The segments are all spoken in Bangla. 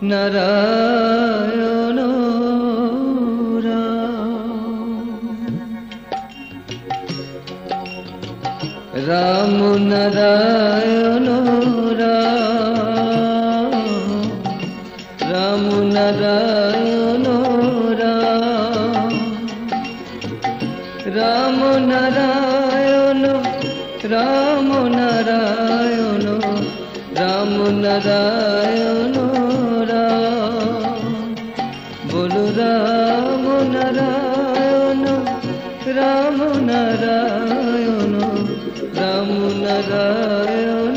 নারায়ণ রাম নারায়ণ রাম নারায়ণ রাম নারায়ণ রাম নারায়ণ রাম নারায়ণ বলো রাম নারায়ণ রাম নারায়ণ রাম নারায়ণ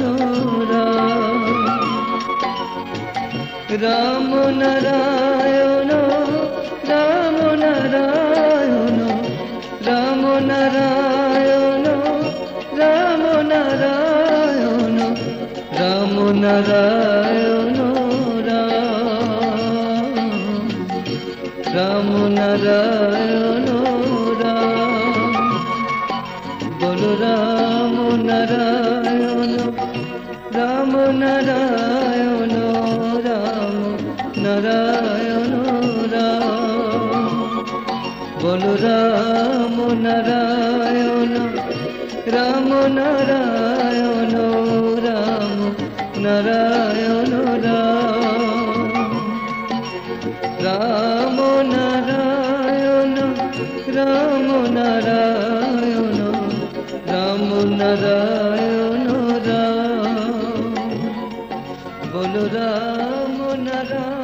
রাম নারায়ণ রাম নারায়ণ রাম নারায়ণ রাম নারায়ণ রাম নারায়ণ রাম নারায়ণ বলো রাম নারায়ণ রাম নারায়ণ রাম নারায়ণ বলো রাম নারায়ণ রাম নারায়ণ রাম নারায়ণ রাম নারায়ণ রাম নারায়ণ রাম নারায়ণ বলো রাম নারায়ণ